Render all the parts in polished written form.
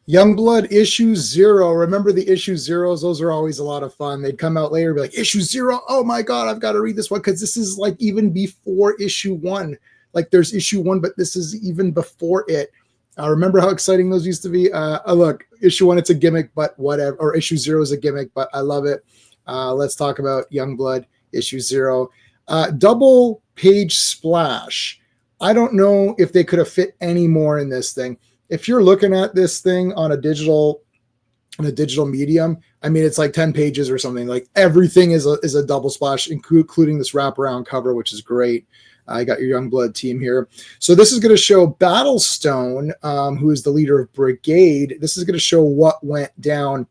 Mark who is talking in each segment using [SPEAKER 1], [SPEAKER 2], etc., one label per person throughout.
[SPEAKER 1] Youngblood issue 0. Remember the issue 0s? Those are always a lot of fun. They'd come out later and be like, issue 0. Oh my God, I've got to read this one because this is like even before issue 1. Like there's issue 1, but this is even before it. Remember how exciting those used to be? Look, issue 1, it's a gimmick, but whatever. Or issue 0 is a gimmick, but I love it. Let's talk about Youngblood issue 0. Double page splash. I don't know if they could have fit any more in this thing. If you're looking at this thing on a digital medium, I mean, it's like 10 pages or something. Like everything is a double splash, including this wraparound cover, which is great. I got your Youngblood team here. So this is going to show Battlestone, who is the leader of Brigade. This is going to show what went down.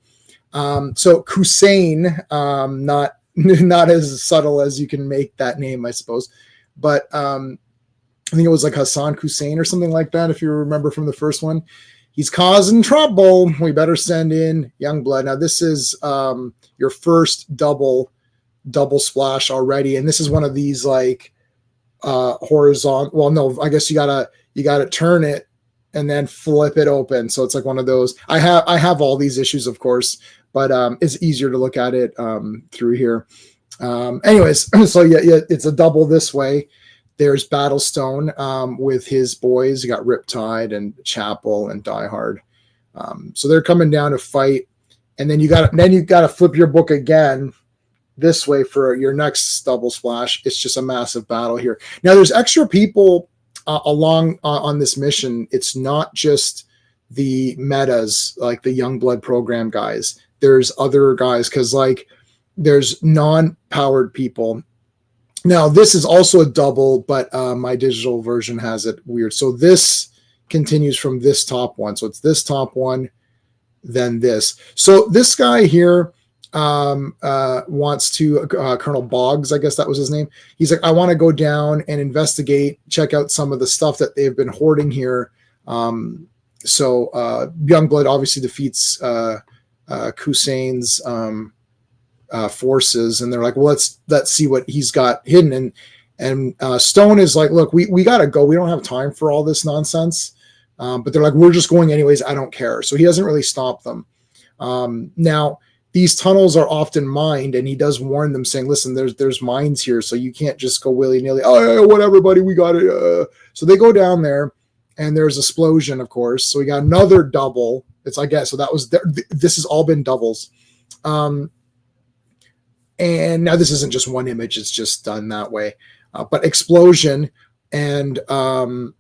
[SPEAKER 1] So Hussein, not as subtle as you can make that name, I suppose, but I think it was like Hassan Hussein or something like that, if you remember from the first one. He's causing trouble. We better send in Youngblood. Now, this is your first double splash already, and this is one of these like horizontal. Well, no, I guess you gotta turn it and then flip it open. So it's like one of those. I have all these issues, of course, but it's easier to look at it through here. Anyways, so yeah, it's a double this way. There's Battlestone with his boys. You got Riptide and Chapel and Die Hard. So they're coming down to fight, and then you got to flip your book again this way for your next double splash. It's just a massive battle here. Now there's extra people along on this mission. It's not just the metas like the Youngblood program guys. There's other guys because like there's non-powered people. Now, this is also a double, but my digital version has it weird. So this continues from this top one. So it's this top one, then this. So this guy here wants to, Colonel Boggs, I guess that was his name. He's like, I want to go down and investigate, check out some of the stuff that they've been hoarding here. So Youngblood obviously defeats Hussein's forces, and they're like, well, let's see what he's got hidden. And Stone is like, look, we gotta go. We don't have time for all this nonsense. But they're like, we're just going anyways. I don't care. So he doesn't really stop them. Now these tunnels are often mined, and he does warn them, saying, listen, there's mines here, so you can't just go willy-nilly. Oh, yeah, whatever, buddy, we got it. So they go down there, and there's explosion, of course. So we got another double. It's I guess so that was this has all been doubles. And now this isn't just one image; it's just done that way. But explosion, and they're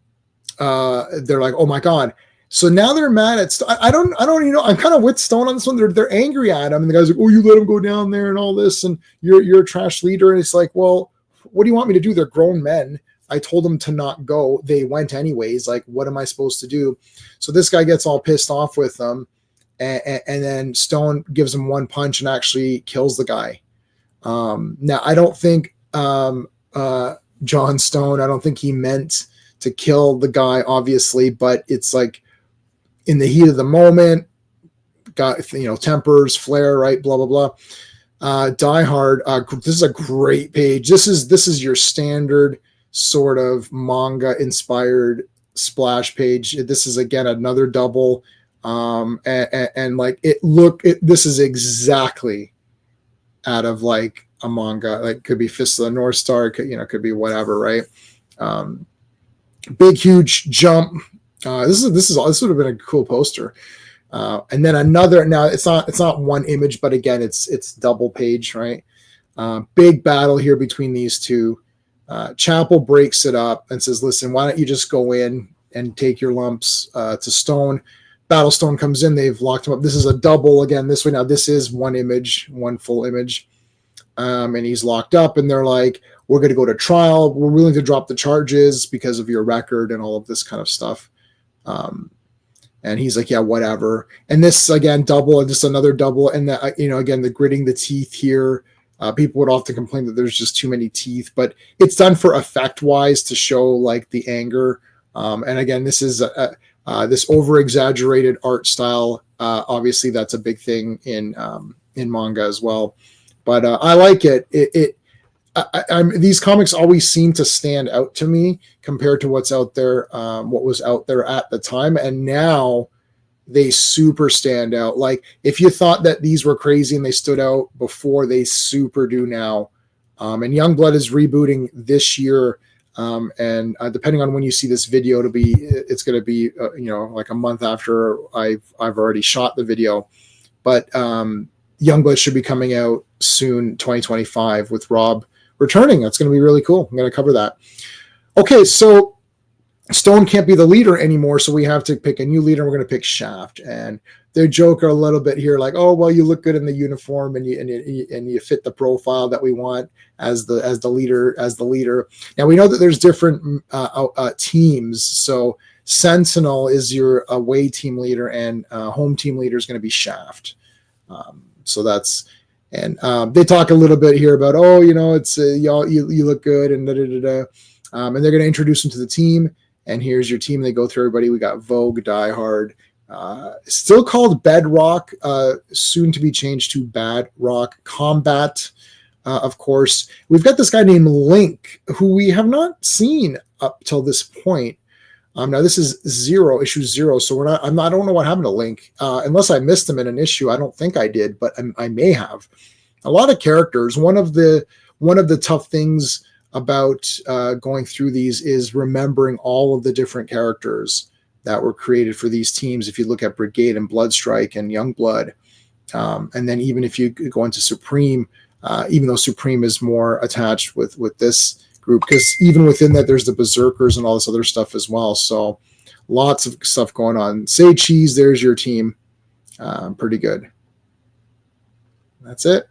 [SPEAKER 1] like, "Oh my god!" So now they're mad at. I don't even know. I'm kind of with Stone on this one. They're angry at him, and the guy's like, "Oh, you let him go down there and all this, and you're a trash leader." And it's like, "Well, what do you want me to do? They're grown men. I told them to not go. They went anyways. Like, what am I supposed to do?" So this guy gets all pissed off with them, and then Stone gives him one punch and actually kills the guy. Now, I don't think John Stone, I don't think he meant to kill the guy, obviously, but it's like in the heat of the moment, got, tempers, flare, right? Blah, blah, blah. Die Hard. This is a great page. This is your standard sort of manga inspired splash page. This is again, another double. And like this is exactly out of like a manga, like could be Fist of the North Star, could be whatever, right? Big, huge jump. This would have been a cool poster. And then another, now it's not one image, but again, it's double page, right? Big battle here between these two. Chapel breaks it up and says, listen, why don't you just go in and take your lumps to Stone. Battlestone comes in, they've locked him up. This is a double again this way. Now this is one image, one full image. And he's locked up, and they're like, we're going to go to trial. We're willing to drop the charges because of your record and all of this kind of stuff. And he's like, yeah, whatever. And this again, double, and just another double. And again, the gritting the teeth here. People would often complain that there's just too many teeth, but it's done for effect wise to show like the anger. And again, this is this over exaggerated art style. Obviously that's a big thing in manga as well. But I like it. These comics always seem to stand out to me compared to what's out there, what was out there at the time. And now they super stand out. Like if you thought that these were crazy and they stood out before, they super do now. And Youngblood is rebooting this year. And depending on when you see this video, it's going to be like a month after I've already shot the video. But Youngblood should be coming out soon, 2025, with Rob returning. That's going to be really cool. I'm going to cover that. Okay, so Stone can't be the leader anymore, so we have to pick a new leader. We're going to pick Shaft, and they joke a little bit here, like, "Oh, well, you look good in the uniform, and you fit the profile that we want as the leader." Now we know that there's different teams. So Sentinel is your away team leader, and home team leader is going to be Shaft. So that's. And they talk a little bit here about, it's y'all, you look good, and and they're going to introduce them to the team. And here's your team. They go through everybody. We got Vogue, Die Hard, still called Bedrock, soon to be changed to Bad Rock Combat. Of course, we've got this guy named Link, who we have not seen up till this point. Now this is issue 0, so I don't know what happened to Link, unless I missed him in an issue. I don't think I did, but I may have. A lot of characters. One of the tough things about going through these is remembering all of the different characters that were created for these teams. If you look at Brigade and Bloodstrike and Youngblood, and then even if you go into Supreme, even though Supreme is more attached with this group, because even within that there's the Berserkers and all this other stuff as well. So lots of stuff going on. Say Cheese, there's your team. Pretty good. That's it.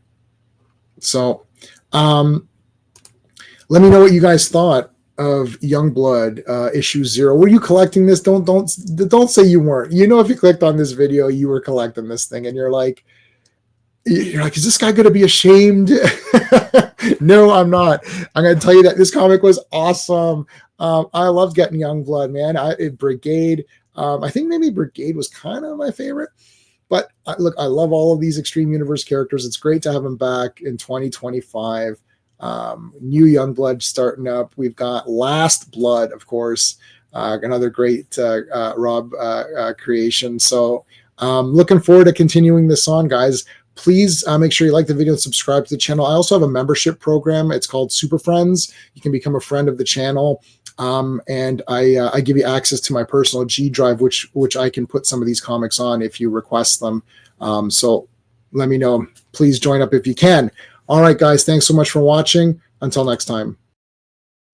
[SPEAKER 1] So let me know what you guys thought of Youngblood issue 0. Were you collecting this? Don't say you weren't. If you clicked on this video, you were collecting this thing, and you're like, is this guy going to be ashamed? No, I'm not. I'm going to tell you that this comic was awesome. I loved getting Youngblood, man. Brigade. I think maybe Brigade was kind of my favorite. But look, I love all of these Extreme Universe characters. It's great to have them back in 2025. New Youngblood starting up. We've got Last Blood, of course, another great Rob creation. So looking forward to continuing this on, guys. Please make sure you like the video and subscribe to the channel. I also have a membership program. It's called Super Friends. You can become a friend of the channel. And I give you access to my personal G drive, which I can put some of these comics on if you request them. So let me know. Please join up if you can. All right, guys, thanks so much for watching. Until next time.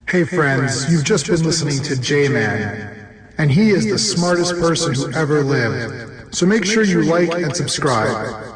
[SPEAKER 2] Hey friends, you've just been listening to J-Man, and he is the smartest person who ever lived. So make sure you like and subscribe.